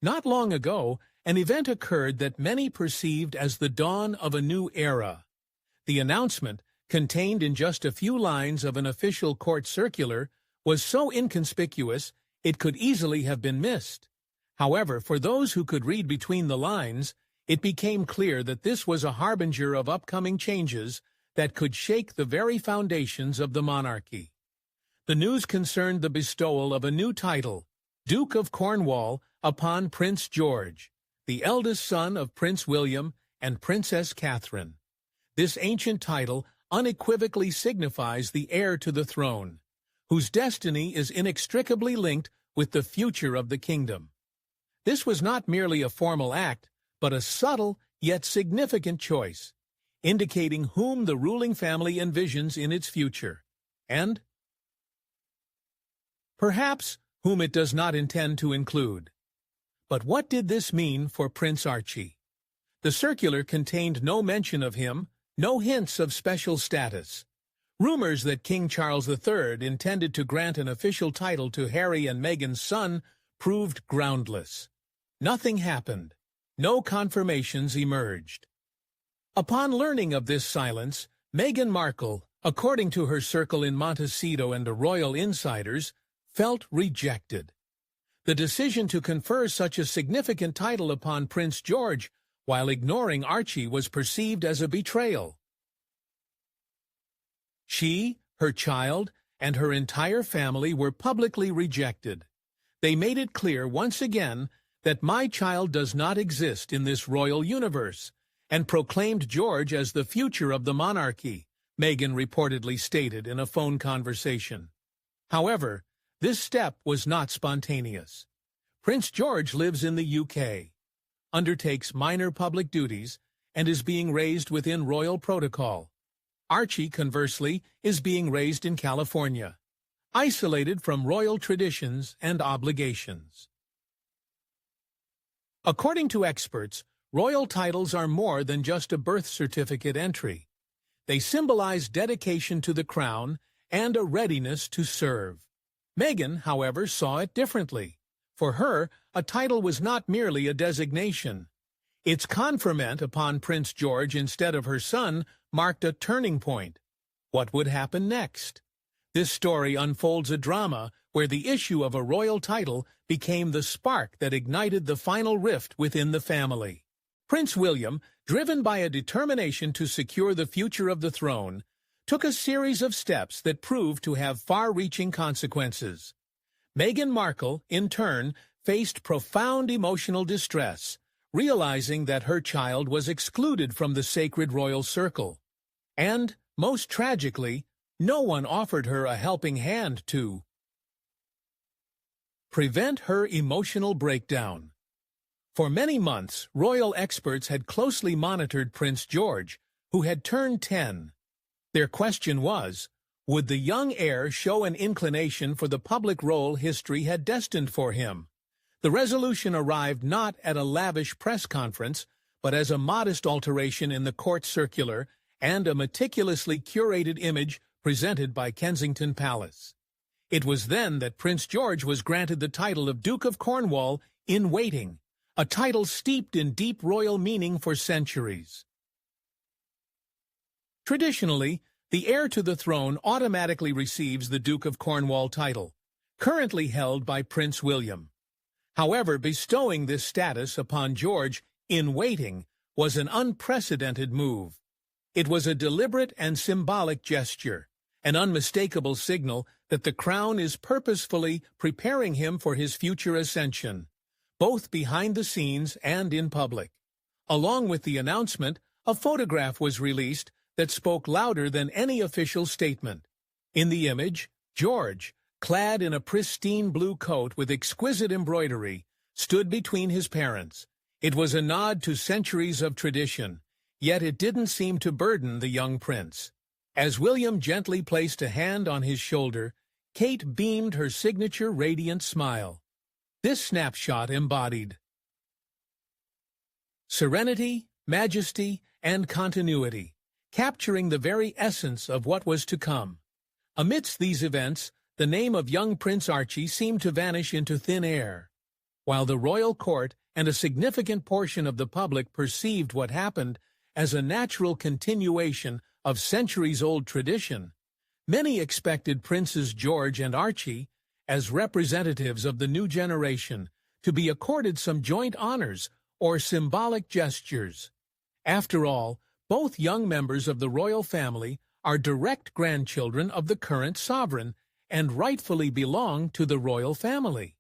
Not long ago, an event occurred that many perceived as the dawn of a new era. The announcement, contained in just a few lines of an official court circular, was so inconspicuous it could easily have been missed. However, for those who could read between the lines, it became clear that this was a harbinger of upcoming changes that could shake the very foundations of the monarchy. The news concerned the bestowal of a new title, Duke of Cornwall, upon Prince George, the eldest son of Prince William and Princess Catherine. This ancient title unequivocally signifies the heir to the throne, whose destiny is inextricably linked with the future of the kingdom. This was not merely a formal act, but a subtle yet significant choice, indicating whom the ruling family envisions in its future, and perhaps whom it does not intend to include. But what did this mean for Prince Archie? The circular contained no mention of him, no hints of special status. Rumors that King Charles III intended to grant an official title to Harry and Meghan's son proved groundless. Nothing happened. No confirmations emerged. Upon learning of this silence, Meghan Markle, according to her circle in Montecito and the royal insiders, felt rejected. The decision to confer such a significant title upon Prince George while ignoring Archie was perceived as a betrayal. She, her child, and her entire family were publicly rejected. They made it clear once again that my child does not exist in this royal universe, and proclaimed George as the future of the monarchy, Meghan reportedly stated in a phone conversation. However, this step was not spontaneous. Prince George lives in the UK, undertakes minor public duties, and is being raised within royal protocol. Archie, conversely, is being raised in California, isolated from royal traditions and obligations. According to experts, royal titles are more than just a birth certificate entry. They symbolize dedication to the crown and a readiness to serve. Meghan, however, saw it differently. For her, a title was not merely a designation. Its conferment upon Prince George instead of her son marked a turning point. What would happen next? This story unfolds a drama where the issue of a royal title became the spark that ignited the final rift within the family. Prince William, driven by a determination to secure the future of the throne, took a series of steps that proved to have far-reaching consequences. Meghan Markle, in turn, faced profound emotional distress, realizing that her child was excluded from the sacred royal circle. And, most tragically, no one offered her a helping hand to prevent her emotional breakdown. For many months, royal experts had closely monitored Prince George, who had turned 10. Their question was, would the young heir show an inclination for the public role history had destined for him? The resolution arrived not at a lavish press conference, but as a modest alteration in the court circular and a meticulously curated image presented by Kensington Palace. It was then that Prince George was granted the title of Duke of Cornwall in waiting, a title steeped in deep royal meaning for centuries. Traditionally, the heir to the throne automatically receives the Duke of Cornwall title, currently held by Prince William. However, bestowing this status upon George in waiting was an unprecedented move. It was a deliberate and symbolic gesture, an unmistakable signal that the crown is purposefully preparing him for his future ascension, both behind the scenes and in public. Along with the announcement, a photograph was released that spoke louder than any official statement. In the image, George, clad in a pristine blue coat with exquisite embroidery, stood between his parents. It was a nod to centuries of tradition, yet it didn't seem to burden the young prince. As William gently placed a hand on his shoulder, Kate beamed her signature radiant smile. This snapshot embodied serenity, majesty, and continuity, capturing the very essence of what was to come. Amidst these events, the name of young Prince Archie seemed to vanish into thin air. while the royal court and a significant portion of the public perceived what happened as a natural continuation of centuries-old tradition. Many expected Princes George and Archie, as representatives of the new generation, to be accorded some joint honors or symbolic gestures. After all, both young members of the royal family are direct grandchildren of the current sovereign and rightfully belong to the royal family.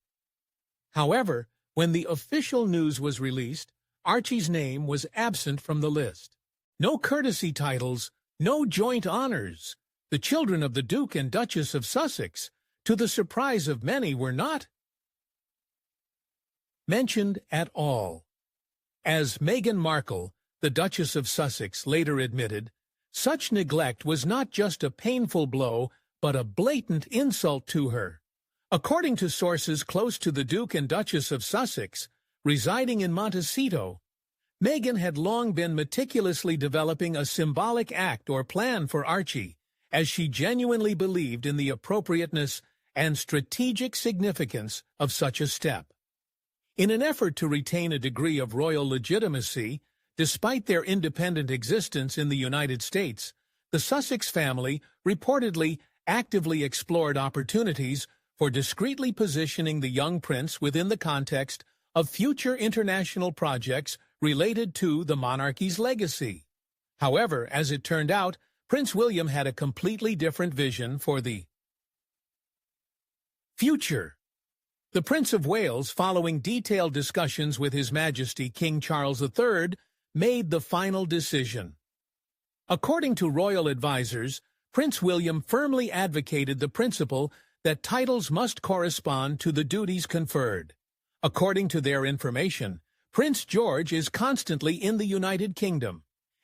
However, when the official news was released, Archie's name was absent from the list. No courtesy titles, no joint honors. The children of the Duke and Duchess of Sussex, to the surprise of many, were not mentioned at all. As Meghan Markle, the Duchess of Sussex, later admitted, such neglect was not just a painful blow, but a blatant insult to her. According to sources close to the Duke and Duchess of Sussex, residing in Montecito, Meghan had long been meticulously developing a symbolic act or plan for Archie, as she genuinely believed in the appropriateness and strategic significance of such a step. In an effort to retain a degree of royal legitimacy, despite their independent existence in the United States, the Sussex family reportedly actively explored opportunities for discreetly positioning the young prince within the context of future international projects related to the monarchy's legacy. However, as it turned out, Prince William had a completely different vision for the future. The Prince of Wales, following detailed discussions with His Majesty King Charles III, made the final decision. According to royal advisers, Prince William firmly advocated the principle that titles must correspond to the duties conferred. According to their information, Prince George is constantly in the United Kingdom,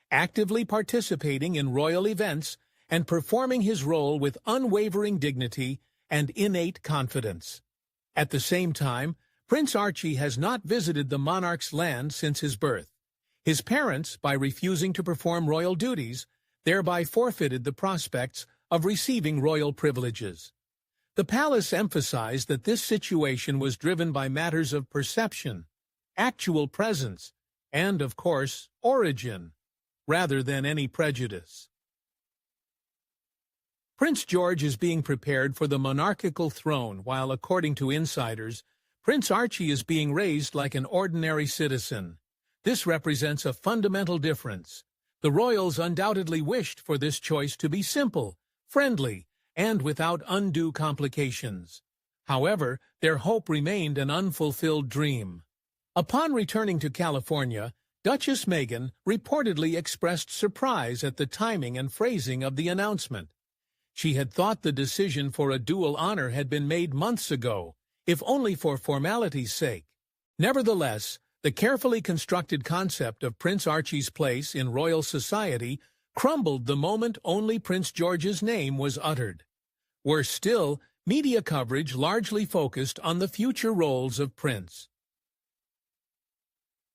actively participating in royal events and performing his role with unwavering dignity and innate confidence. At the same time, Prince Archie has not visited the monarch's land since his birth. His parents, by refusing to perform royal duties, thereby forfeited the prospects of receiving royal privileges. The palace emphasized that this situation was driven by matters of perception, actual presence, and, of course, origin, rather than any prejudice. Prince George is being prepared for the monarchical throne, while, according to insiders, Prince Archie is being raised like an ordinary citizen. This represents a fundamental difference. The royals undoubtedly wished for this choice to be simple, friendly, and without undue complications. However, their hope remained an unfulfilled dream. Upon returning to California, Duchess Meghan reportedly expressed surprise at the timing and phrasing of the announcement. She had thought the decision for a dual honor had been made months ago, if only for formality's sake. Nevertheless, the carefully constructed concept of Prince Archie's place in royal society crumbled the moment only Prince George's name was uttered. Worse still, media coverage largely focused on the future roles of Prince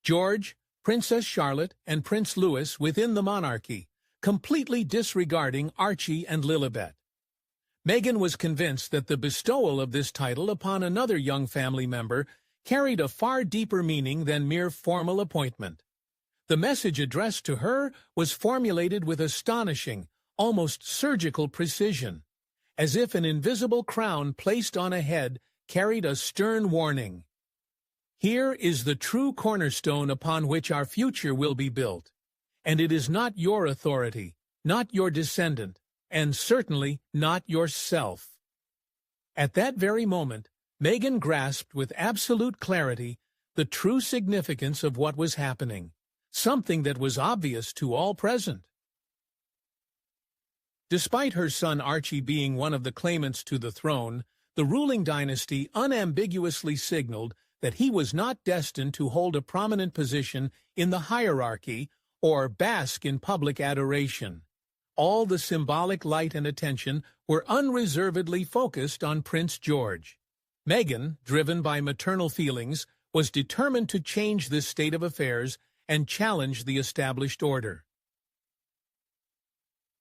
George, Princess Charlotte, and Prince Louis within the monarchy, completely disregarding Archie and Lilibet. Meghan was convinced that the bestowal of this title upon another young family member carried a far deeper meaning than mere formal appointment. The message addressed to her was formulated with astonishing, almost surgical precision, as if an invisible crown placed on a head carried a stern warning. Here is the true cornerstone upon which our future will be built, and it is not your authority, not your descendant, and certainly not yourself. At that very moment, Meghan grasped with absolute clarity the true significance of what was happening, something that was obvious to all present. Despite her son Archie being one of the claimants to the throne, the ruling dynasty unambiguously signaled that he was not destined to hold a prominent position in the hierarchy or bask in public adoration. All the symbolic light and attention were unreservedly focused on Prince George. Meghan, driven by maternal feelings, was determined to change this state of affairs and challenge the established order.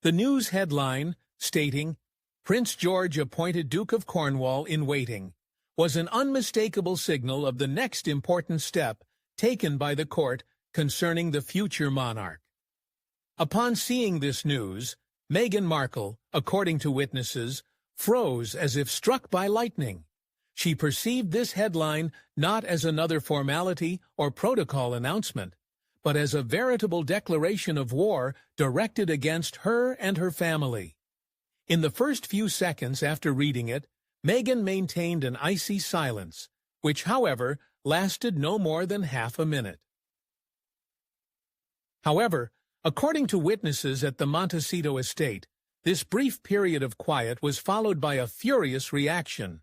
The news headline, stating, "Prince George appointed Duke of Cornwall in waiting," was an unmistakable signal of the next important step taken by the court concerning the future monarch. Upon seeing this news, Meghan Markle, according to witnesses, froze as if struck by lightning. She perceived this headline not as another formality or protocol announcement, but as a veritable declaration of war directed against her and her family. In the first few seconds after reading it, Meghan maintained an icy silence, which, however, lasted no more than half a minute. However, according to witnesses at the Montecito estate, this brief period of quiet was followed by a furious reaction.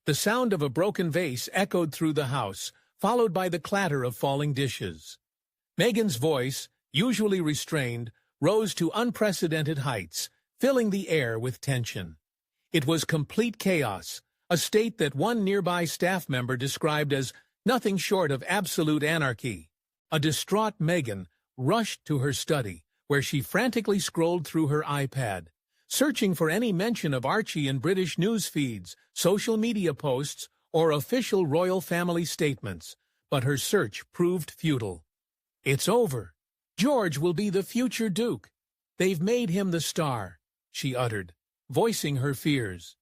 The sound of a broken vase echoed through the house, followed by the clatter of falling dishes. Meghan's voice, usually restrained, rose to unprecedented heights, filling the air with tension. It was complete chaos, a state that one nearby staff member described as nothing short of absolute anarchy. A distraught Meghan rushed to her study, where she frantically scrolled through her iPad, searching for any mention of Archie in British news feeds, social media posts, or official royal family statements, but her search proved futile. "It's over. George will be the future Duke. They've made him the star," she uttered, voicing her fears.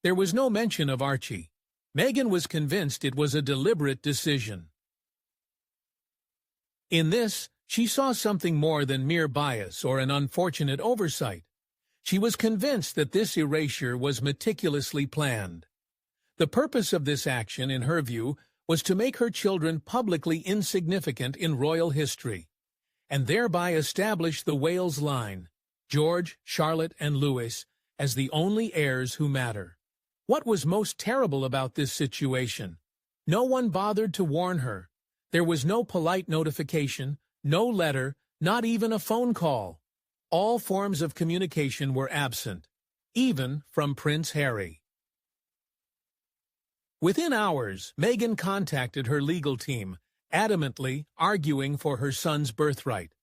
There was no mention of Archie. Meghan was convinced it was a deliberate decision. In this, she saw something more than mere bias or an unfortunate oversight. She was convinced that this erasure was meticulously planned. The purpose of this action, in her view, was to make her children publicly insignificant in royal history, and thereby establish the Wales line, George, Charlotte, and Louis, as the only heirs who matter. What was most terrible about this situation? No one bothered to warn her. There was no polite notification, no letter, not even a phone call. All forms of communication were absent, even from Prince Harry. Within hours, Meghan contacted her legal team, adamantly arguing for her son's birthright.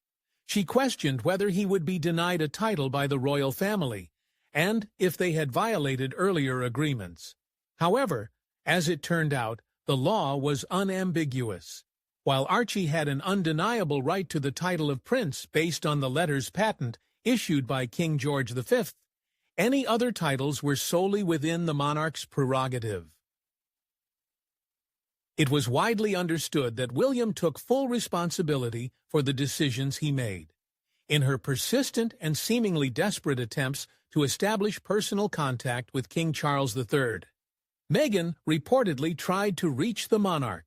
She questioned whether he would be denied a title by the royal family, and if they had violated earlier agreements. However, as it turned out, the law was unambiguous. While Archie had an undeniable right to the title of prince based on the letters patent issued by King George V, any other titles were solely within the monarch's prerogative. It was widely understood that William took full responsibility for the decisions he made. In her persistent and seemingly desperate attempts to establish personal contact with King Charles III, Meghan reportedly tried to reach the monarch.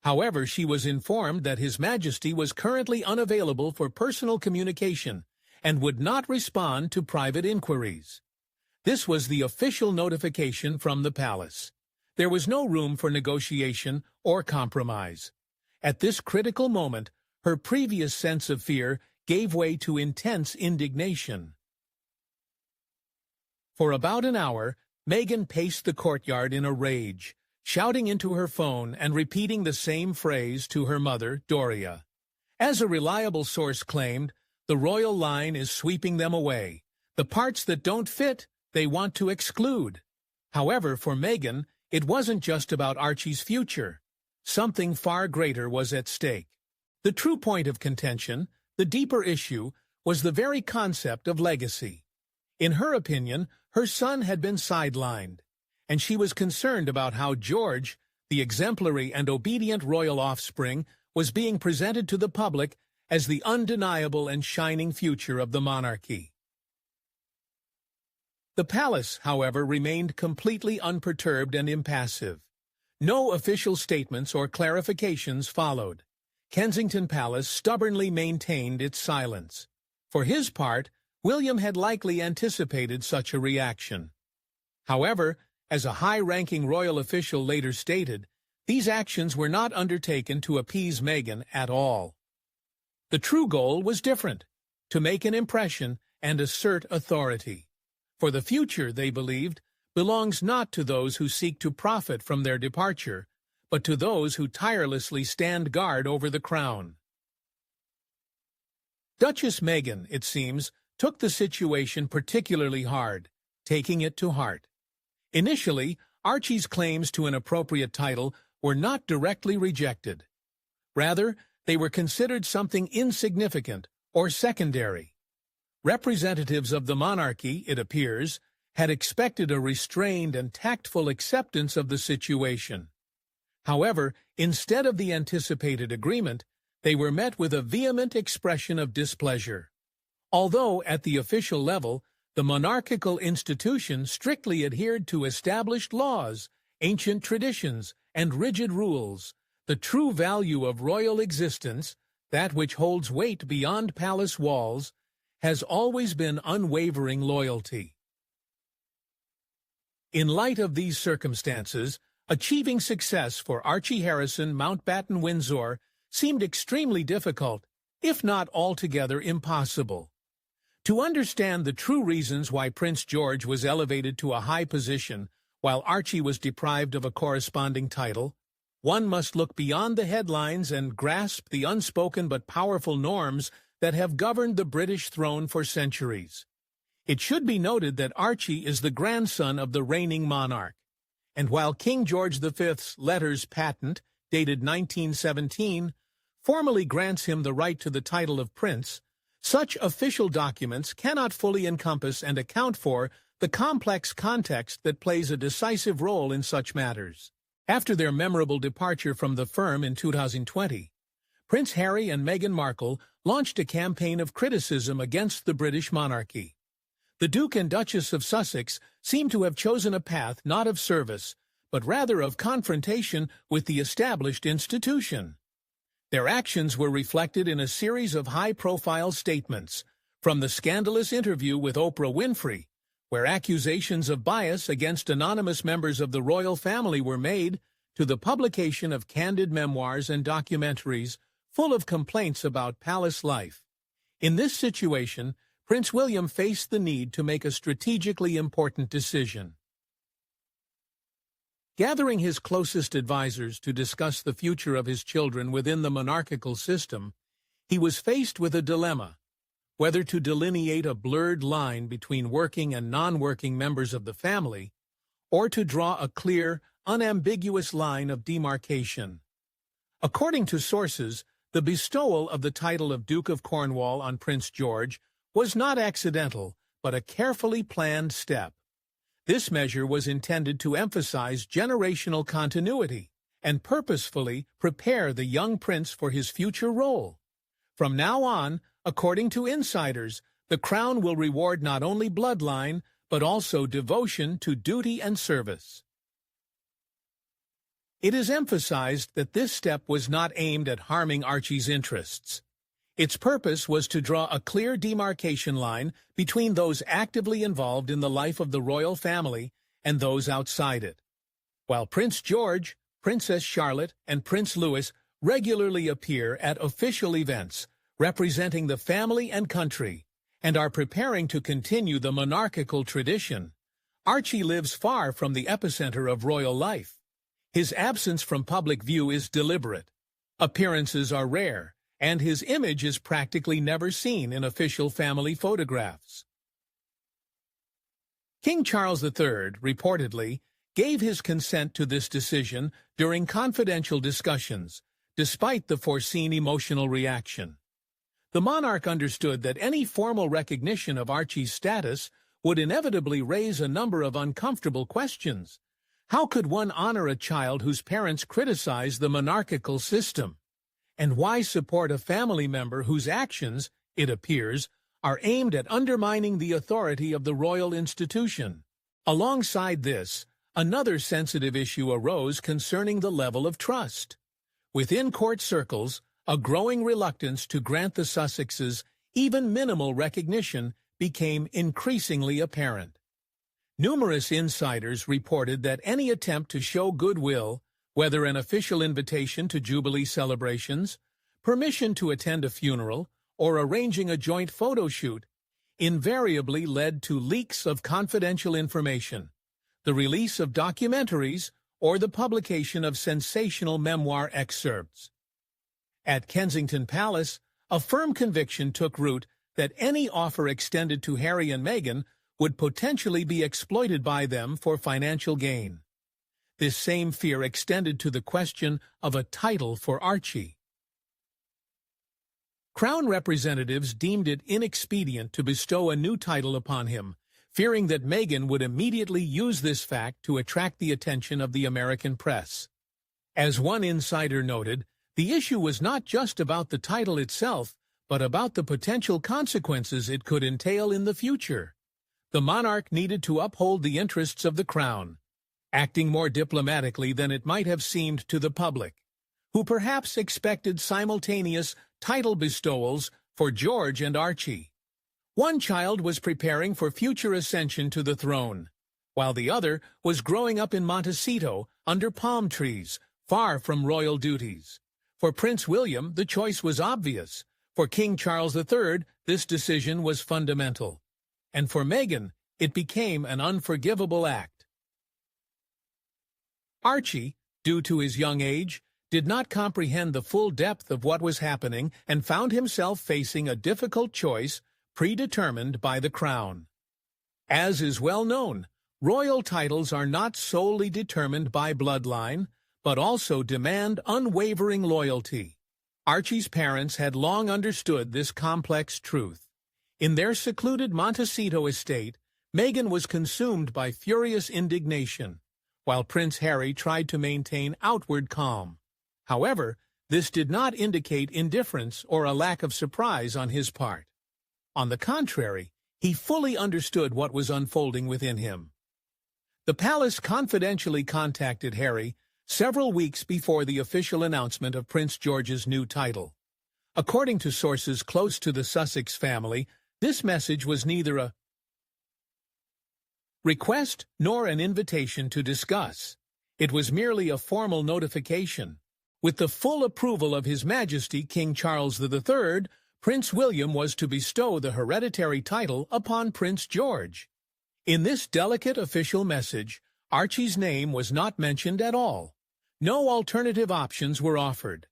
However, she was informed that His Majesty was currently unavailable for personal communication and would not respond to private inquiries. This was the official notification from the palace. There was no room for negotiation or compromise. At this critical moment, her previous sense of fear gave way to intense indignation. For about an hour, Meghan paced the courtyard in a rage, shouting into her phone and repeating the same phrase to her mother, Doria. As a reliable source claimed, the royal line is sweeping them away. The parts that don't fit, they want to exclude. However, for Meghan, it wasn't just about Archie's future. Something far greater was at stake. The true point of contention, the deeper issue, was the very concept of legacy. In her opinion, her son had been sidelined, and she was concerned about how George, the exemplary and obedient royal offspring, was being presented to the public as the undeniable and shining future of the monarchy. The palace, however, remained completely unperturbed and impassive. No official statements or clarifications followed. Kensington Palace stubbornly maintained its silence. For his part, William had likely anticipated such a reaction. However, as a high-ranking royal official later stated, these actions were not undertaken to appease Meghan at all. The true goal was different, to make an impression and assert authority. For the future, they believed, belongs not to those who seek to profit from their departure, but to those who tirelessly stand guard over the crown. Duchess Meghan, it seems, took the situation particularly hard, taking it to heart. Initially, Archie's claims to an appropriate title were not directly rejected. Rather, they were considered something insignificant or secondary. Representatives of the monarchy, it appears, had expected a restrained and tactful acceptance of the situation. However, instead of the anticipated agreement, they were met with a vehement expression of displeasure. Although, at the official level, the monarchical institution strictly adhered to established laws, ancient traditions, and rigid rules, the true value of royal existence, that which holds weight beyond palace walls, has always been unwavering loyalty. In light of these circumstances, achieving success for Archie Harrison Mountbatten-Windsor seemed extremely difficult, if not altogether impossible. To understand the true reasons why Prince George was elevated to a high position while Archie was deprived of a corresponding title, one must look beyond the headlines and grasp the unspoken but powerful norms that have governed the British throne for centuries. It should be noted that Archie is the grandson of the reigning monarch, and while King George V's letters patent, dated 1917, formally grants him the right to the title of prince, such official documents cannot fully encompass and account for the complex context that plays a decisive role in such matters. After their memorable departure from the firm in 2020, Prince Harry and Meghan Markle launched a campaign of criticism against the British monarchy. The Duke and Duchess of Sussex seem to have chosen a path not of service, but rather of confrontation with the established institution. Their actions were reflected in a series of high-profile statements, from the scandalous interview with Oprah Winfrey, where accusations of bias against anonymous members of the royal family were made, to the publication of candid memoirs and documentaries full of complaints about palace life. In this situation, Prince William faced the need to make a strategically important decision. Gathering his closest advisers to discuss the future of his children within the monarchical system, he was faced with a dilemma: whether to delineate a blurred line between working and non-working members of the family, or to draw a clear, unambiguous line of demarcation. According to sources, the bestowal of the title of Duke of Cornwall on Prince George was not accidental, but a carefully planned step. This measure was intended to emphasize generational continuity and purposefully prepare the young prince for his future role. From now on, according to insiders, the crown will reward not only bloodline, but also devotion to duty and service. It is emphasized that this step was not aimed at harming Archie's interests. Its purpose was to draw a clear demarcation line between those actively involved in the life of the royal family and those outside it. While Prince George, Princess Charlotte, and Prince Louis regularly appear at official events representing the family and country, and are preparing to continue the monarchical tradition, Archie lives far from the epicenter of royal life. His absence from public view is deliberate. Appearances are rare, and his image is practically never seen in official family photographs. King Charles III, reportedly, gave his consent to this decision during confidential discussions, despite the foreseen emotional reaction. The monarch understood that any formal recognition of Archie's status would inevitably raise a number of uncomfortable questions. How could one honor a child whose parents criticize the monarchical system? And why support a family member whose actions, it appears, are aimed at undermining the authority of the royal institution? Alongside this, another sensitive issue arose concerning the level of trust. Within court circles, a growing reluctance to grant the Sussexes even minimal recognition became increasingly apparent. Numerous insiders reported that any attempt to show goodwill, whether an official invitation to Jubilee celebrations, permission to attend a funeral, or arranging a joint photo shoot, invariably led to leaks of confidential information, the release of documentaries, or the publication of sensational memoir excerpts. At Kensington Palace, a firm conviction took root that any offer extended to Harry and Meghan would potentially be exploited by them for financial gain. this same fear extended to the question of a title for Archie. Crown representatives deemed it inexpedient to bestow a new title upon him, fearing that Meghan would immediately use this fact to attract the attention of the American press. As one insider noted, the issue was not just about the title itself, but about the potential consequences it could entail in the future. The monarch needed to uphold the interests of the crown, acting more diplomatically than it might have seemed to the public, who perhaps expected simultaneous title bestowals for George and Archie. One child was preparing for future ascension to the throne, while the other was growing up in Montecito under palm trees, far from royal duties. For Prince William, the choice was obvious. For King Charles III, this decision was fundamental. And for Meghan, it became an unforgivable act. Archie, due to his young age, did not comprehend the full depth of what was happening and found himself facing a difficult choice predetermined by the crown. As is well known, royal titles are not solely determined by bloodline, but also demand unwavering loyalty. Archie's parents had long understood this complex truth. In their secluded Montecito estate, Meghan was consumed by furious indignation, while Prince Harry tried to maintain outward calm. However, this did not indicate indifference or a lack of surprise on his part. On the contrary, he fully understood what was unfolding within him. The palace confidentially contacted Harry several weeks before the official announcement of Prince George's new title. According to sources close to the Sussex family, this message was neither a request nor an invitation to discuss. It was merely a formal notification. With the full approval of His Majesty King Charles III, Prince William was to bestow the hereditary title upon Prince George. In this delicate official message, Archie's name was not mentioned at all. No alternative options were offered.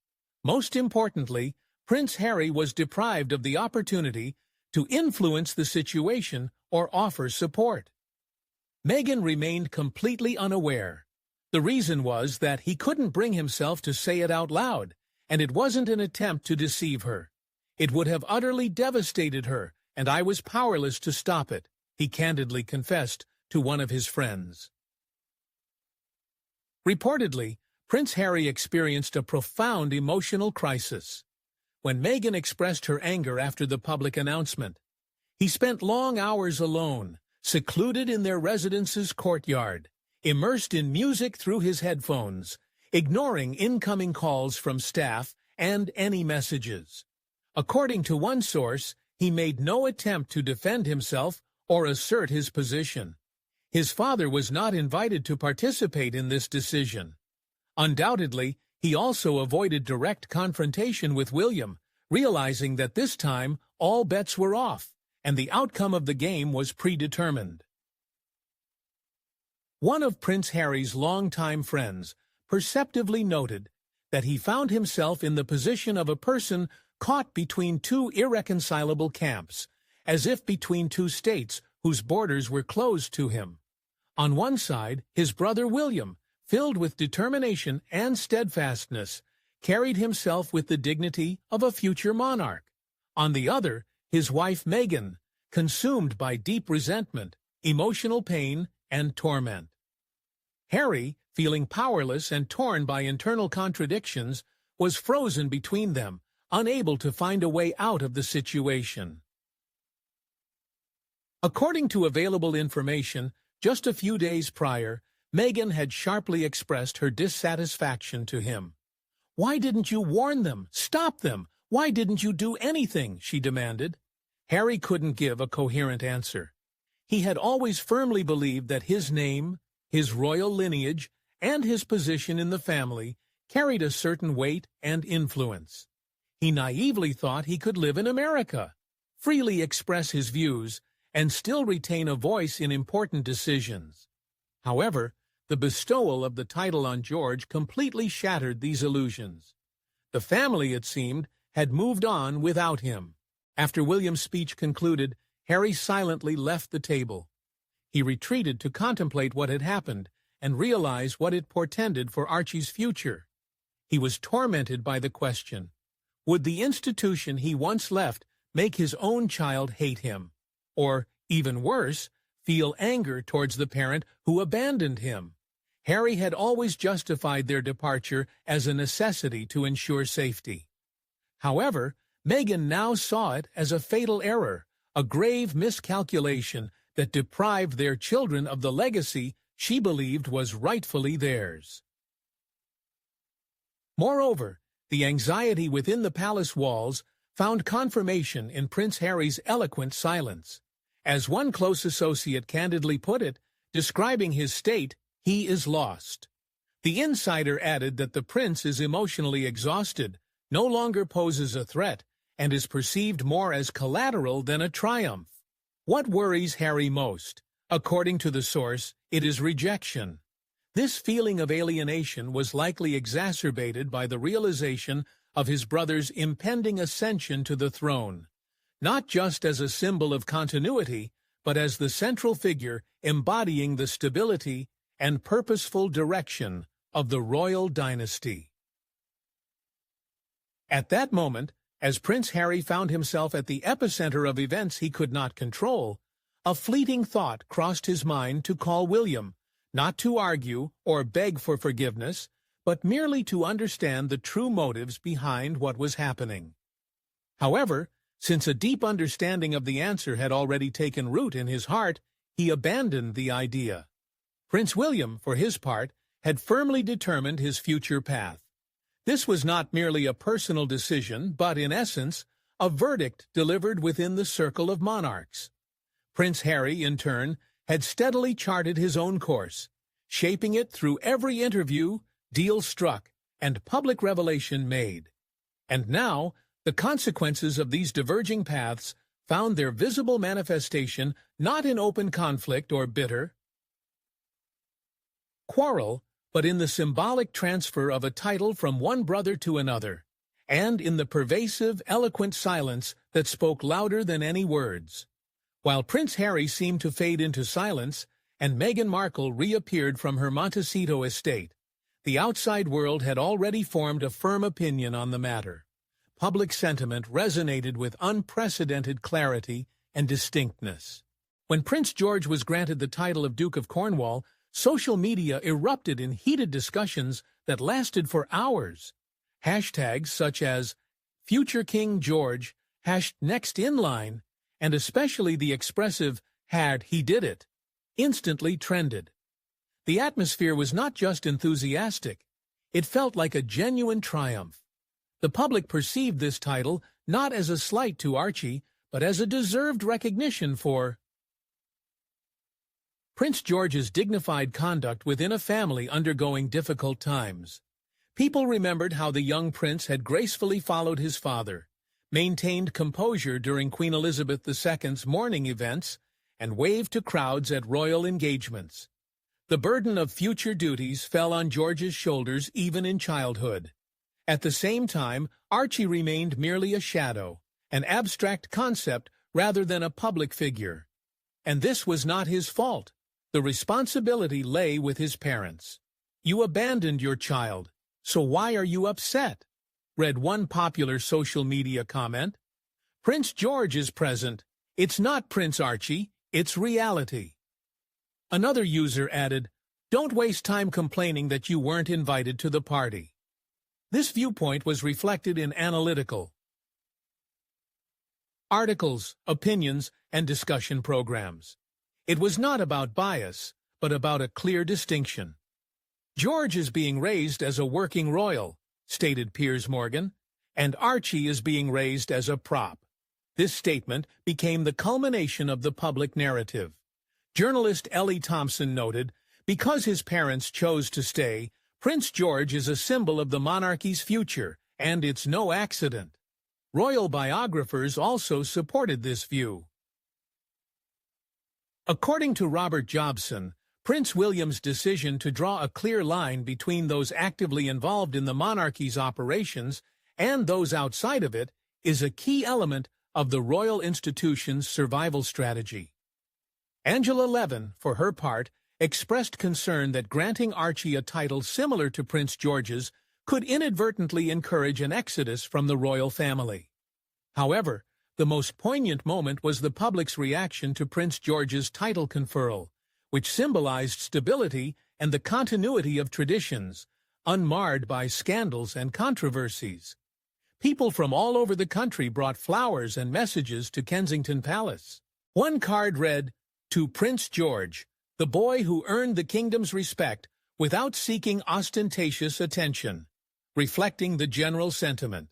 Most importantly, Prince Harry was deprived of the opportunity to influence the situation or offer support. Meghan remained completely unaware. The reason was that he couldn't bring himself to say it out loud, and it wasn't an attempt to deceive her. It would have utterly devastated her, and I was powerless to stop it, he candidly confessed to one of his friends. Reportedly, Prince Harry experienced a profound emotional crisis. When Meghan expressed her anger after the public announcement, he spent long hours alone, secluded in their residence's courtyard, immersed in music through his headphones, ignoring incoming calls from staff and any messages. According to one source, he made no attempt to defend himself or assert his position. His father was not invited to participate in this decision. Undoubtedly, he also avoided direct confrontation with William, realizing that this time all bets were off, and the outcome of the game was predetermined. One of Prince Harry's longtime friends perceptively noted that he found himself in the position of a person caught between two irreconcilable camps, as if between two states whose borders were closed to him. On one side, his brother William, filled with determination and steadfastness, carried himself with the dignity of a future monarch. On the other, his wife Meghan, consumed by deep resentment, emotional pain, and torment. Harry, feeling powerless and torn by internal contradictions, was frozen between them, unable to find a way out of the situation. According to available information, just a few days prior, Meghan had sharply expressed her dissatisfaction to him. "Why didn't you warn them? Stop them! Why didn't you do anything?" she demanded. Harry couldn't give a coherent answer. He had always firmly believed that his name, his royal lineage, and his position in the family carried a certain weight and influence. He naively thought he could live in America, freely express his views, and still retain a voice in important decisions. However, the bestowal of the title on George completely shattered these illusions. The family, it seemed, had moved on without him. After William's speech concluded, Harry silently left the table. He retreated to contemplate what had happened, and realize what it portended for Archie's future. He was tormented by the question, would the institution he once left make his own child hate him? Or, even worse, feel anger towards the parent who abandoned him? Harry had always justified their departure as a necessity to ensure safety. However, Meghan now saw it as a fatal error, a grave miscalculation that deprived their children of the legacy she believed was rightfully theirs. Moreover, the anxiety within the palace walls found confirmation in Prince Harry's eloquent silence. As one close associate candidly put it, describing his state, he is lost. The insider added that the prince is emotionally exhausted, no longer poses a threat, and is perceived more as collateral than a triumph. What worries Harry most? According to the source, it is rejection. This feeling of alienation was likely exacerbated by the realization of his brother's impending ascension to the throne, not just as a symbol of continuity, but as the central figure embodying the stability and purposeful direction of the royal dynasty. At that moment, as Prince Harry found himself at the epicenter of events he could not control, a fleeting thought crossed his mind to call William, not to argue or beg for forgiveness, but merely to understand the true motives behind what was happening. However, since a deep understanding of the answer had already taken root in his heart, he abandoned the idea. Prince William, for his part, had firmly determined his future path. This was not merely a personal decision, but, in essence, a verdict delivered within the circle of monarchs. Prince Harry, in turn, had steadily charted his own course, shaping it through every interview, deal struck, and public revelation made. And now, the consequences of these diverging paths found their visible manifestation not in open conflict or bitter quarrel, but in the symbolic transfer of a title from one brother to another, and in the pervasive, eloquent silence that spoke louder than any words. While Prince Harry seemed to fade into silence, and Meghan Markle reappeared from her Montecito estate, the outside world had already formed a firm opinion on the matter. Public sentiment resonated with unprecedented clarity and distinctness. When Prince George was granted the title of Duke of Cornwall, social media erupted in heated discussions that lasted for hours. Hashtags such as Future King George, #Next in Line, and especially the expressive "He did it," instantly trended. The atmosphere was not just enthusiastic, it felt like a genuine triumph. The public perceived this title not as a slight to Archie, but as a deserved recognition for Prince George's dignified conduct within a family undergoing difficult times. People remembered how the young prince had gracefully followed his father, maintained composure during Queen Elizabeth II's mourning events, and waved to crowds at royal engagements. The burden of future duties fell on George's shoulders even in childhood. At the same time, Archie remained merely a shadow, an abstract concept rather than a public figure. And this was not his fault. The responsibility lay with his parents. "You abandoned your child, so why are you upset?" read one popular social media comment. "Prince George is present. It's not Prince Archie, it's reality." Another user added, "Don't waste time complaining that you weren't invited to the party." This viewpoint was reflected in analytical articles, opinions, and discussion programs. It was not about bias, but about a clear distinction. "George is being raised as a working royal," stated Piers Morgan, "and Archie is being raised as a prop." This statement became the culmination of the public narrative. Journalist Ellie Thompson noted, "Because his parents chose to stay, Prince George is a symbol of the monarchy's future, and it's no accident." Royal biographers also supported this view. According to Robert Jobson, Prince William's decision to draw a clear line between those actively involved in the monarchy's operations and those outside of it is a key element of the royal institution's survival strategy. Angela Levin, for her part, expressed concern that granting Archie a title similar to Prince George's could inadvertently encourage an exodus from the royal family. However, the most poignant moment was the public's reaction to Prince George's title conferral, which symbolized stability and the continuity of traditions, unmarred by scandals and controversies. People from all over the country brought flowers and messages to Kensington Palace. One card read, "To Prince George, the boy who earned the kingdom's respect without seeking ostentatious attention," reflecting the general sentiment.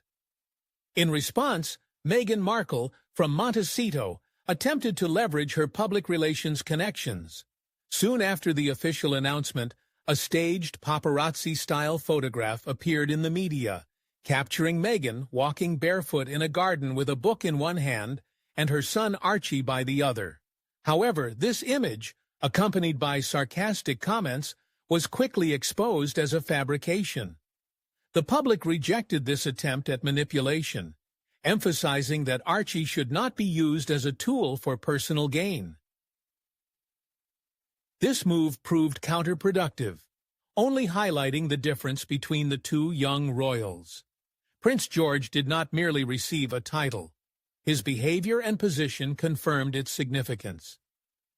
In response, Meghan Markle, from Montecito, attempted to leverage her public relations connections. Soon after the official announcement, a staged paparazzi-style photograph appeared in the media, capturing Meghan walking barefoot in a garden with a book in one hand and her son Archie by the other. However, this image, accompanied by sarcastic comments, was quickly exposed as a fabrication. The public rejected this attempt at manipulation, emphasizing that Archie should not be used as a tool for personal gain. This move proved counterproductive, only highlighting the difference between the two young royals. Prince George did not merely receive a title. His behavior and position confirmed its significance.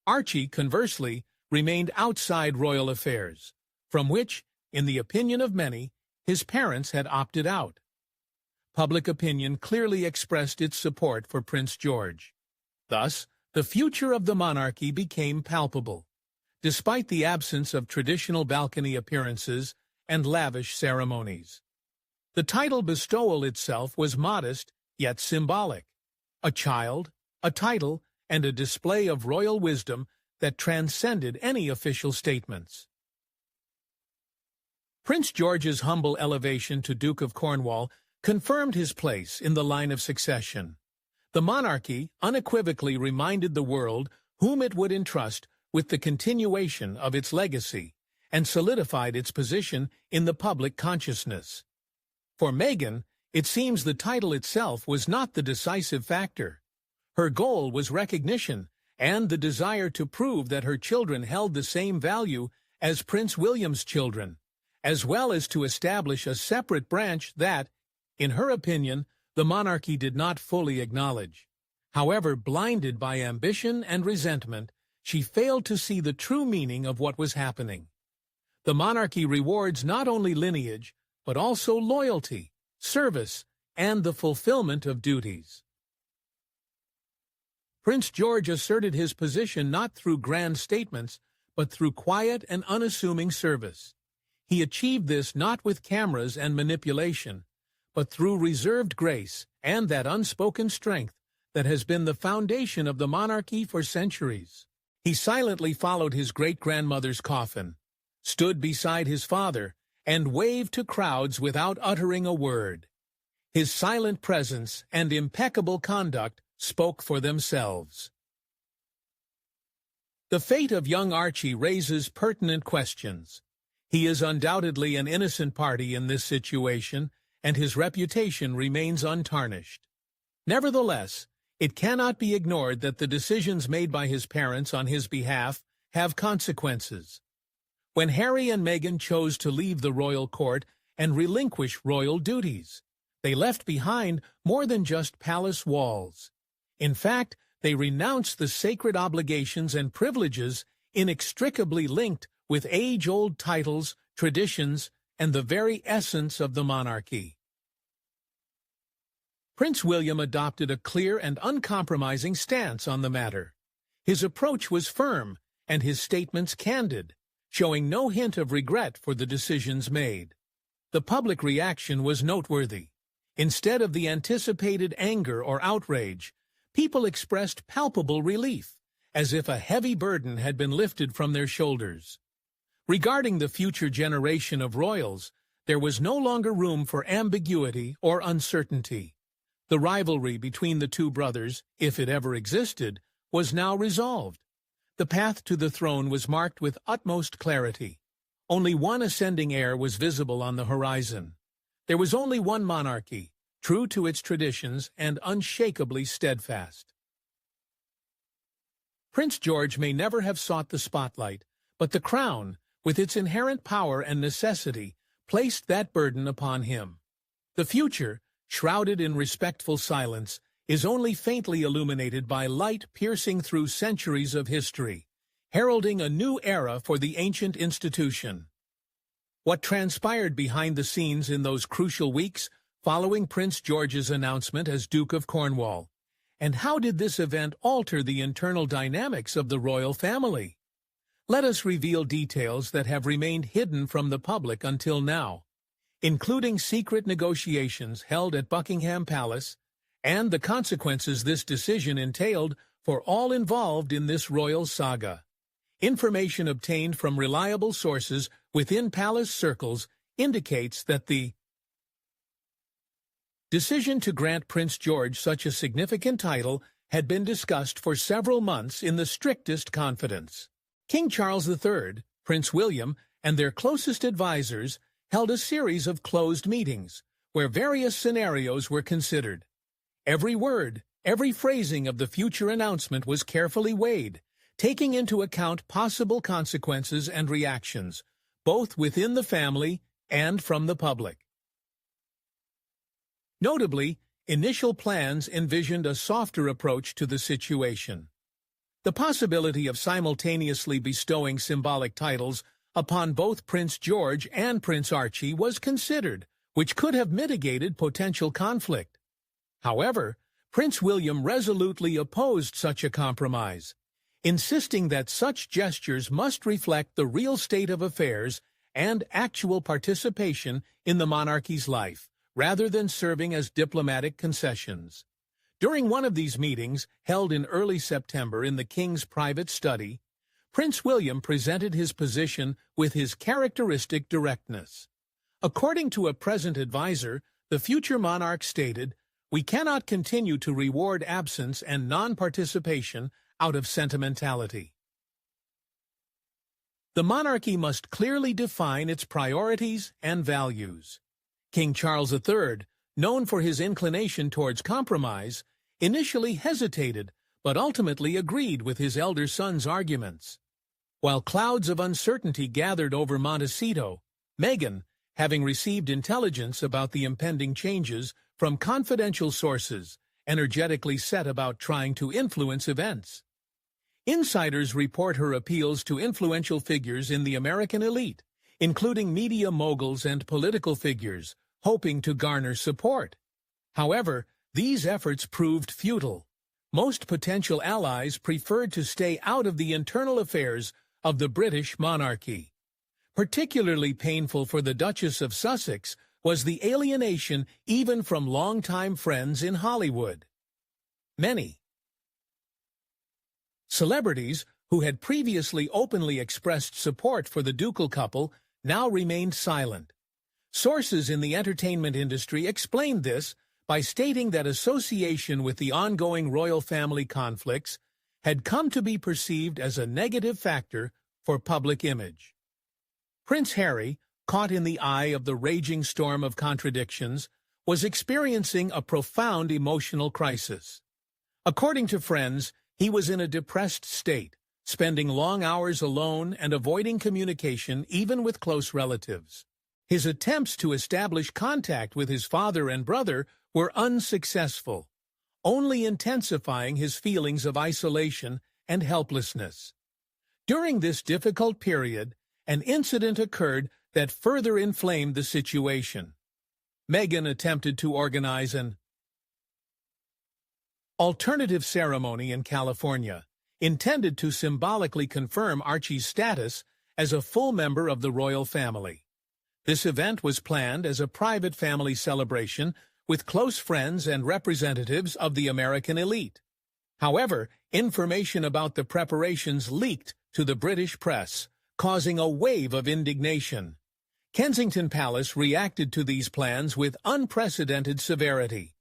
Archie, conversely, remained outside royal affairs, from which, in the opinion of many, his parents had opted out. Public opinion clearly expressed its support for Prince George. Thus, the future of the monarchy became palpable, despite the absence of traditional balcony appearances and lavish ceremonies. The title bestowal itself was modest, yet symbolic. A child, a title, and a display of royal wisdom that transcended any official statements. Prince George's humble elevation to Duke of Cornwall confirmed his place in the line of succession. The monarchy unequivocally reminded the world whom it would entrust with the continuation of its legacy and solidified its position in the public consciousness. For Meghan, it seems the title itself was not the decisive factor. Her goal was recognition and the desire to prove that her children held the same value as Prince William's children, as well as to establish a separate branch that, in her opinion, the monarchy did not fully acknowledge. However, blinded by ambition and resentment, she failed to see the true meaning of what was happening. The monarchy rewards not only lineage, but also loyalty, service, and the fulfillment of duties. Prince George asserted his position not through grand statements, but through quiet and unassuming service. He achieved this not with cameras and manipulation, but through reserved grace and that unspoken strength that has been the foundation of the monarchy for centuries. He silently followed his great-grandmother's coffin, stood beside his father, and waved to crowds without uttering a word. His silent presence and impeccable conduct spoke for themselves. The fate of young Archie raises pertinent questions. He is undoubtedly an innocent party in this situation, and his reputation remains untarnished. Nevertheless, it cannot be ignored that the decisions made by his parents on his behalf have consequences. When Harry and Meghan chose to leave the royal court and relinquish royal duties, they left behind more than just palace walls. In fact, they renounced the sacred obligations and privileges inextricably linked with age-old titles, traditions, and the very essence of the monarchy. Prince William adopted a clear and uncompromising stance on the matter. His approach was firm and his statements candid, showing no hint of regret for the decisions made. The public reaction was noteworthy. Instead of the anticipated anger or outrage, people expressed palpable relief, as if a heavy burden had been lifted from their shoulders. Regarding the future generation of royals, there was no longer room for ambiguity or uncertainty. The rivalry between the two brothers, if it ever existed, was now resolved. The path to the throne was marked with utmost clarity. Only one ascending heir was visible on the horizon. There was only one monarchy, true to its traditions and unshakably steadfast. Prince George may never have sought the spotlight, But the crown, with its inherent power and necessity, placed that burden upon him. The future, shrouded in respectful silence, is only faintly illuminated by light piercing through centuries of history, heralding a new era for the ancient institution. What transpired behind the scenes in those crucial weeks following Prince George's announcement as Duke of Cornwall? And how did this event alter the internal dynamics of the royal family? Let us reveal details that have remained hidden from the public until now, including secret negotiations held at Buckingham Palace and the consequences this decision entailed for all involved in this royal saga. Information obtained from reliable sources within palace circles indicates that the decision to grant Prince George such a significant title had been discussed for several months in the strictest confidence. King Charles III, Prince William, and their closest advisors held a series of closed meetings where various scenarios were considered. Every word, every phrasing of the future announcement was carefully weighed, taking into account possible consequences and reactions, both within the family and from the public. Notably, initial plans envisioned a softer approach to the situation. The possibility of simultaneously bestowing symbolic titles upon both Prince George and Prince Archie was considered, which could have mitigated potential conflict. However, Prince William resolutely opposed such a compromise, insisting that such gestures must reflect the real state of affairs and actual participation in the monarchy's life, rather than serving as diplomatic concessions. During one of these meetings, held in early September in the king's private study, Prince William presented his position with his characteristic directness. According to a present advisor, the future monarch stated, "We cannot continue to reward absence and non-participation out of sentimentality. The monarchy must clearly define its priorities and values." King Charles III, known for his inclination towards compromise, initially hesitated but ultimately agreed with his elder son's arguments. While clouds of uncertainty gathered over Montecito, Meghan, having received intelligence about the impending changes from confidential sources, energetically set about trying to influence events. Insiders report her appeals to influential figures in the American elite, including media moguls and political figures, hoping to garner support. However, these efforts proved futile. Most potential allies preferred to stay out of the internal affairs of the British monarchy. Particularly painful for the Duchess of Sussex was the alienation even from longtime friends in Hollywood. Many celebrities who had previously openly expressed support for the ducal couple now remained silent. Sources in the entertainment industry explained this by stating that association with the ongoing royal family conflicts had come to be perceived as a negative factor for public image. Prince Harry, caught in the eye of the raging storm of contradictions, was experiencing a profound emotional crisis. According to friends, he was in a depressed state, spending long hours alone and avoiding communication even with close relatives. His attempts to establish contact with his father and brother were unsuccessful, only intensifying his feelings of isolation and helplessness. During this difficult period, an incident occurred that further inflamed the situation. Meghan attempted to organize an alternative ceremony in California, intended to symbolically confirm Archie's status as a full member of the royal family. This event was planned as a private family celebration with close friends and representatives of the American elite. However, information about the preparations leaked to the British press, causing a wave of indignation. Kensington Palace reacted to these plans with unprecedented severity.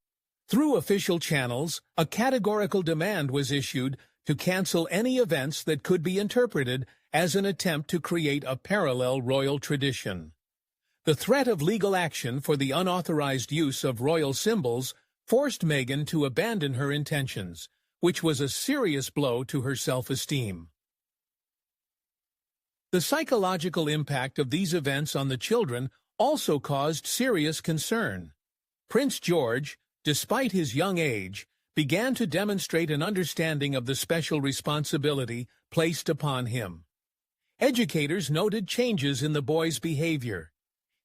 Through official channels, a categorical demand was issued to cancel any events that could be interpreted as an attempt to create a parallel royal tradition. The threat of legal action for the unauthorized use of royal symbols forced Meghan to abandon her intentions, which was a serious blow to her self-esteem. The psychological impact of these events on the children also caused serious concern. Prince George, despite his young age, began to demonstrate an understanding of the special responsibility placed upon him. Educators noted changes in the boy's behavior.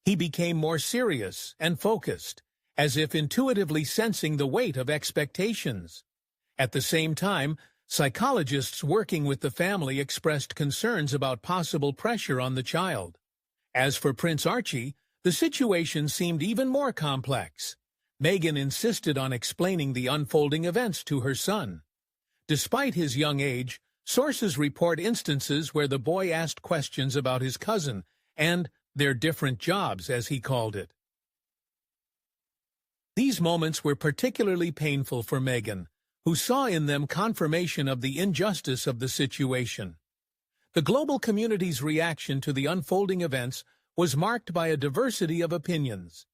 He became more serious and focused, as if intuitively sensing the weight of expectations. At the same time, psychologists working with the family expressed concerns about possible pressure on the child. As for Prince Archie, the situation seemed even more complex. Meghan insisted on explaining the unfolding events to her son. Despite his young age, sources report instances where the boy asked questions about his cousin and their different jobs, as he called it. These moments were particularly painful for Meghan, who saw in them confirmation of the injustice of the situation. The global community's reaction to the unfolding events was marked by a diversity of opinions.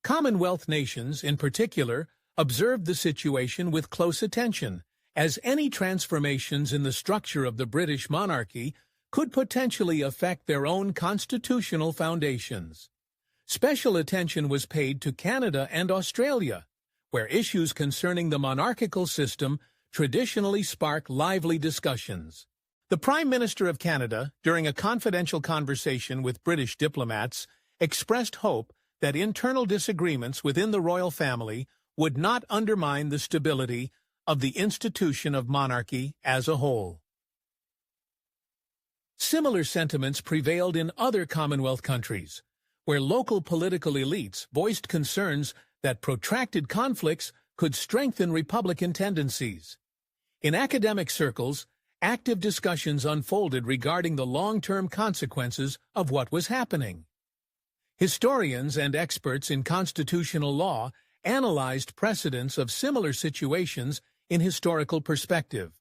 Commonwealth nations, in particular, observed the situation with close attention, as any transformations in the structure of the British monarchy could potentially affect their own constitutional foundations. Special attention was paid to Canada and Australia, where issues concerning the monarchical system traditionally spark lively discussions. The Prime Minister of Canada, during a confidential conversation with British diplomats, expressed hope that internal disagreements within the royal family would not undermine the stability of the institution of monarchy as a whole. Similar sentiments prevailed in other Commonwealth countries, where local political elites voiced concerns that protracted conflicts could strengthen Republican tendencies. In academic circles, active discussions unfolded regarding the long-term consequences of what was happening. Historians and experts in constitutional law analyzed precedents of similar situations in historical perspective,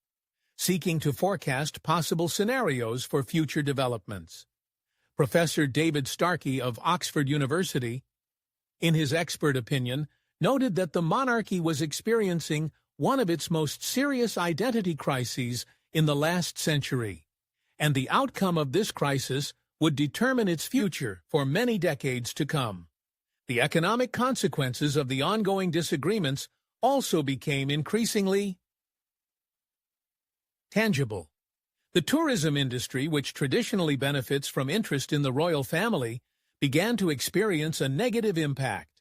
seeking to forecast possible scenarios for future developments. Professor David Starkey of Oxford University, in his expert opinion, noted that the monarchy was experiencing one of its most serious identity crises in the last century, and the outcome of this crisis would determine its future for many decades to come. The economic consequences of the ongoing disagreements also became increasingly tangible. The tourism industry, which traditionally benefits from interest in the royal family, began to experience a negative impact.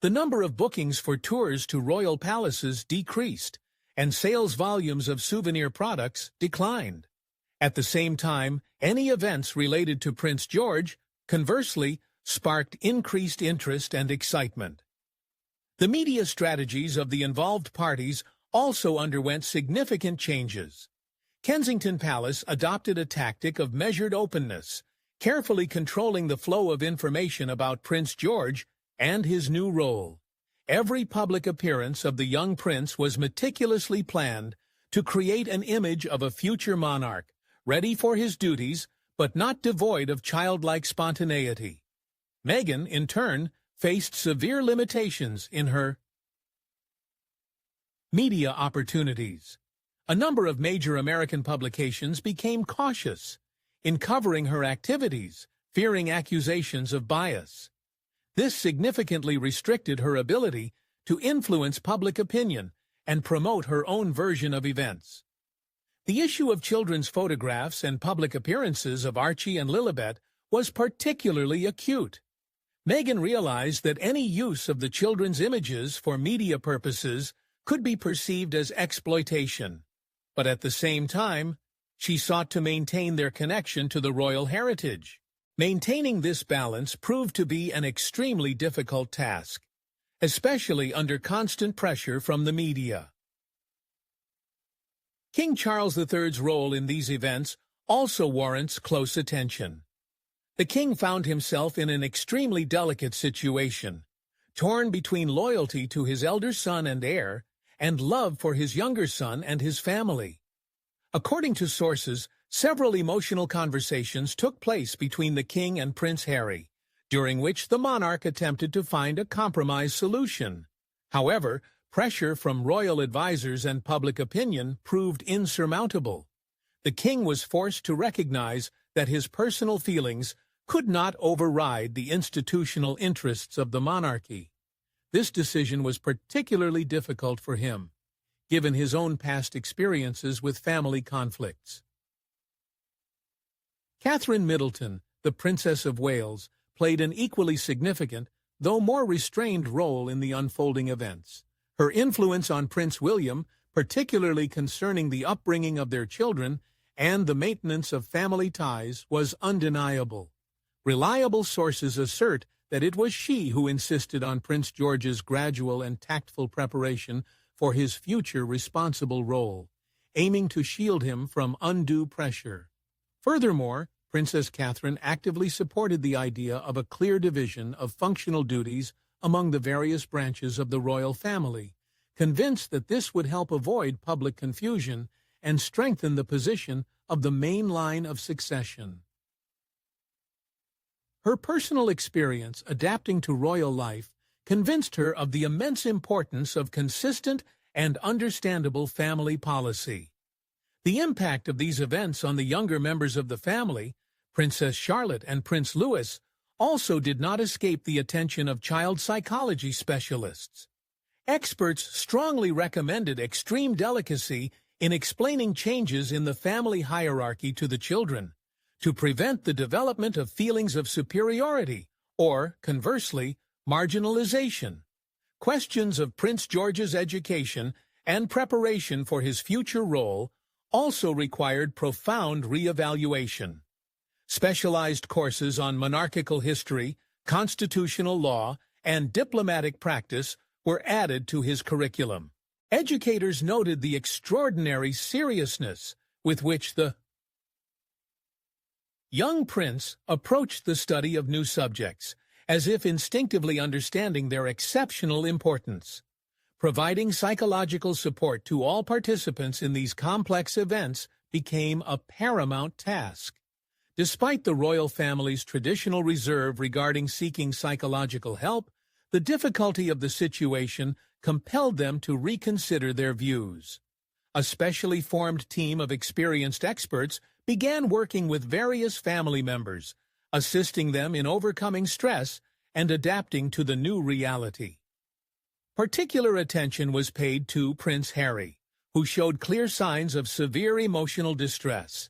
The number of bookings for tours to royal palaces decreased, and sales volumes of souvenir products declined. At the same time, any events related to Prince George, conversely, sparked increased interest and excitement. The media strategies of the involved parties also underwent significant changes. Kensington Palace adopted a tactic of measured openness, carefully controlling the flow of information about Prince George and his new role. Every public appearance of the young prince was meticulously planned to create an image of a future monarch, ready for his duties, but not devoid of childlike spontaneity. Meghan, in turn, faced severe limitations in her media opportunities. A number of major American publications became cautious in covering her activities, fearing accusations of bias. This significantly restricted her ability to influence public opinion and promote her own version of events. The issue of children's photographs and public appearances of Archie and Lilibet was particularly acute. Meghan realized that any use of the children's images for media purposes could be perceived as exploitation, but at the same time, she sought to maintain their connection to the royal heritage. Maintaining this balance proved to be an extremely difficult task, especially under constant pressure from the media. King Charles III's role in these events also warrants close attention. The king found himself in an extremely delicate situation, torn between loyalty to his elder son and heir and love for his younger son and his family. According to sources, several emotional conversations took place between the king and Prince Harry, during which the monarch attempted to find a compromise solution. However, pressure from royal advisers and public opinion proved insurmountable. The king was forced to recognize that his personal feelings could not override the institutional interests of the monarchy. This decision was particularly difficult for him, given his own past experiences with family conflicts. Catherine Middleton, the Princess of Wales, played an equally significant, though more restrained role in the unfolding events. Her influence on Prince William, particularly concerning the upbringing of their children and the maintenance of family ties, was undeniable. Reliable sources assert that it was she who insisted on Prince George's gradual and tactful preparation for his future responsible role, aiming to shield him from undue pressure. Furthermore, Princess Catherine actively supported the idea of a clear division of functional duties among the various branches of the royal family, convinced that this would help avoid public confusion and strengthen the position of the main line of succession. Her personal experience adapting to royal life convinced her of the immense importance of consistent and understandable family policy. The impact of these events on the younger members of the family, Princess Charlotte and Prince Louis, also did not escape the attention of child psychology specialists. Experts strongly recommended extreme delicacy in explaining changes in the family hierarchy to the children, to prevent the development of feelings of superiority or, conversely, marginalization. Questions of Prince George's education and preparation for his future role also required profound re-evaluation. Specialized courses on monarchical history, constitutional law, and diplomatic practice were added to his curriculum. Educators noted the extraordinary seriousness with which the young prince approached the study of new subjects, as if instinctively understanding their exceptional importance. Providing psychological support to all participants in these complex events became a paramount task. Despite the royal family's traditional reserve regarding seeking psychological help, the difficulty of the situation compelled them to reconsider their views. A specially formed team of experienced experts began working with various family members, assisting them in overcoming stress and adapting to the new reality. Particular attention was paid to Prince Harry, who showed clear signs of severe emotional distress.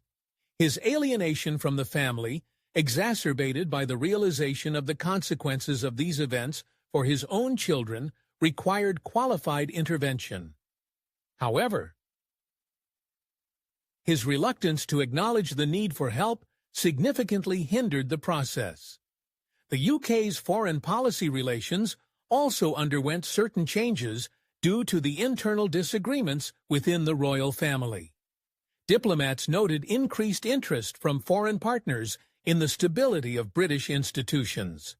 His alienation from the family, exacerbated by the realization of the consequences of these events for his own children, required qualified intervention. However, his reluctance to acknowledge the need for help significantly hindered the process. The UK's foreign policy relations also underwent certain changes due to the internal disagreements within the royal family. Diplomats noted increased interest from foreign partners in the stability of British institutions.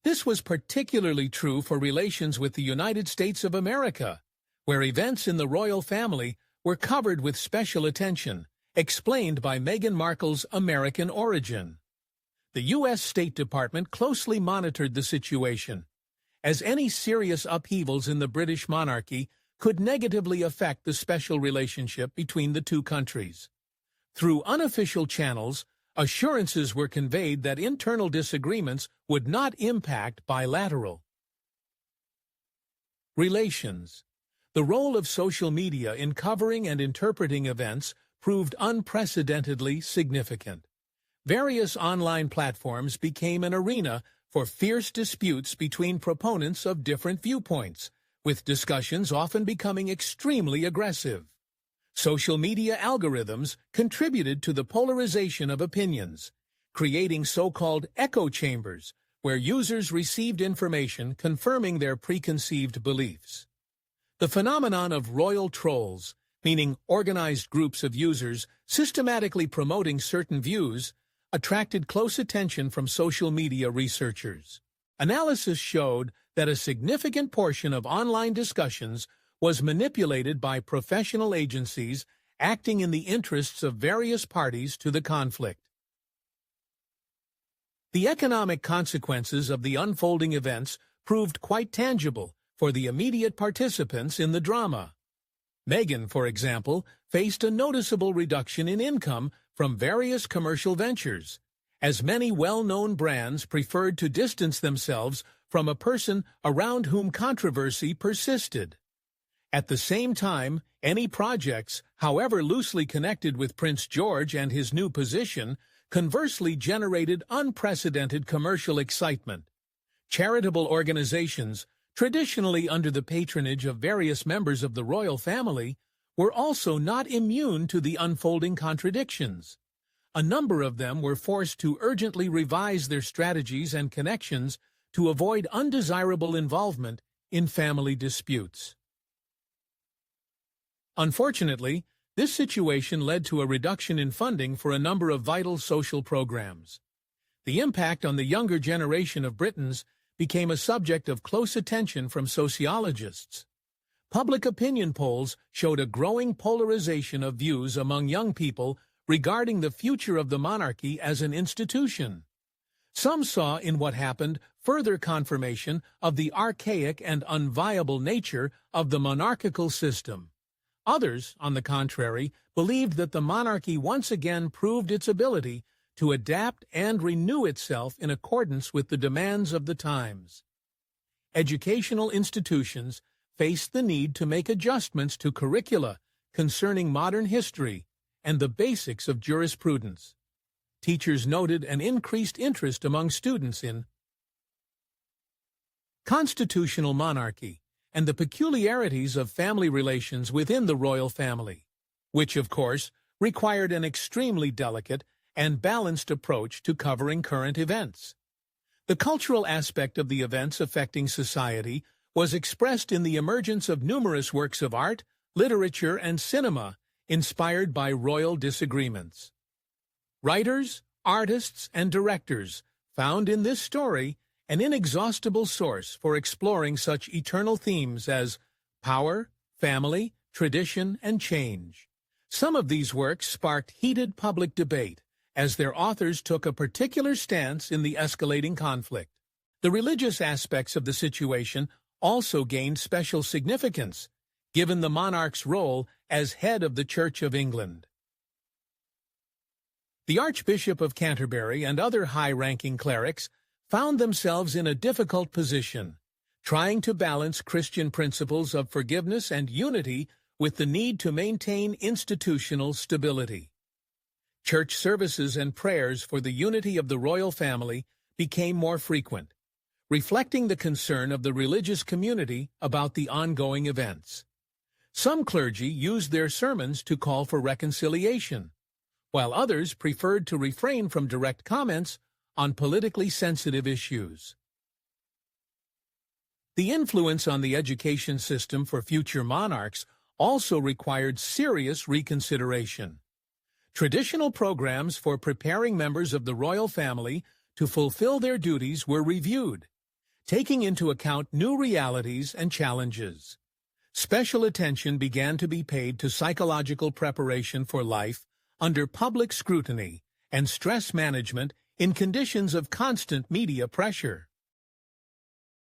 This was particularly true for relations with the United States of America, where events in the royal family were covered with special attention, explained by Meghan Markle's American origin. The U.S. State Department closely monitored the situation, as any serious upheavals in the British monarchy could negatively affect the special relationship between the two countries. Through unofficial channels, assurances were conveyed that internal disagreements would not impact bilateral relations. The role of social media in covering and interpreting events proved unprecedentedly significant. Various online platforms became an arena for fierce disputes between proponents of different viewpoints, with discussions often becoming extremely aggressive. Social media algorithms contributed to the polarization of opinions, creating so-called echo chambers, where users received information confirming their preconceived beliefs. The phenomenon of royal trolls, meaning organized groups of users systematically promoting certain views, attracted close attention from social media researchers. Analysis showed that a significant portion of online discussions was manipulated by professional agencies acting in the interests of various parties to the conflict. The economic consequences of the unfolding events proved quite tangible for the immediate participants in the drama. Meghan, for example, faced a noticeable reduction in income from various commercial ventures, as many well-known brands preferred to distance themselves from a person around whom controversy persisted. At the same time, any projects, however loosely connected with Prince George and his new position, conversely generated unprecedented commercial excitement. Charitable organizations, traditionally under the patronage of various members of the royal family, were also not immune to the unfolding contradictions. A number of them were forced to urgently revise their strategies and connections to avoid undesirable involvement in family disputes. Unfortunately, this situation led to a reduction in funding for a number of vital social programs. The impact on the younger generation of Britons became a subject of close attention from sociologists. Public opinion polls showed a growing polarization of views among young people regarding the future of the monarchy as an institution. Some saw in what happened further confirmation of the archaic and unviable nature of the monarchical system. Others, on the contrary, believed that the monarchy once again proved its ability to adapt and renew itself in accordance with the demands of the times. Educational institutions faced the need to make adjustments to curricula concerning modern history and the basics of jurisprudence. Teachers noted an increased interest among students in constitutional monarchy and the peculiarities of family relations within the royal family, which, of course, required an extremely delicate and balanced approach to covering current events. The cultural aspect of the events affecting society was expressed in the emergence of numerous works of art, literature, and cinema inspired by royal disagreements. Writers, artists, and directors found in this story an inexhaustible source for exploring such eternal themes as power, family, tradition, and change. Some of these works sparked heated public debate, as their authors took a particular stance in the escalating conflict. The religious aspects of the situation also gained special significance, given the monarch's role as head of the Church of England. The Archbishop of Canterbury and other high-ranking clerics found themselves in a difficult position, trying to balance Christian principles of forgiveness and unity with the need to maintain institutional stability. Church services and prayers for the unity of the royal family became more frequent, reflecting the concern of the religious community about the ongoing events. Some clergy used their sermons to call for reconciliation, while others preferred to refrain from direct comments on politically sensitive issues. The influence on the education system for future monarchs also required serious reconsideration. Traditional programs for preparing members of the royal family to fulfill their duties were reviewed, taking into account new realities and challenges. Special attention began to be paid to psychological preparation for life under public scrutiny and stress management in conditions of constant media pressure.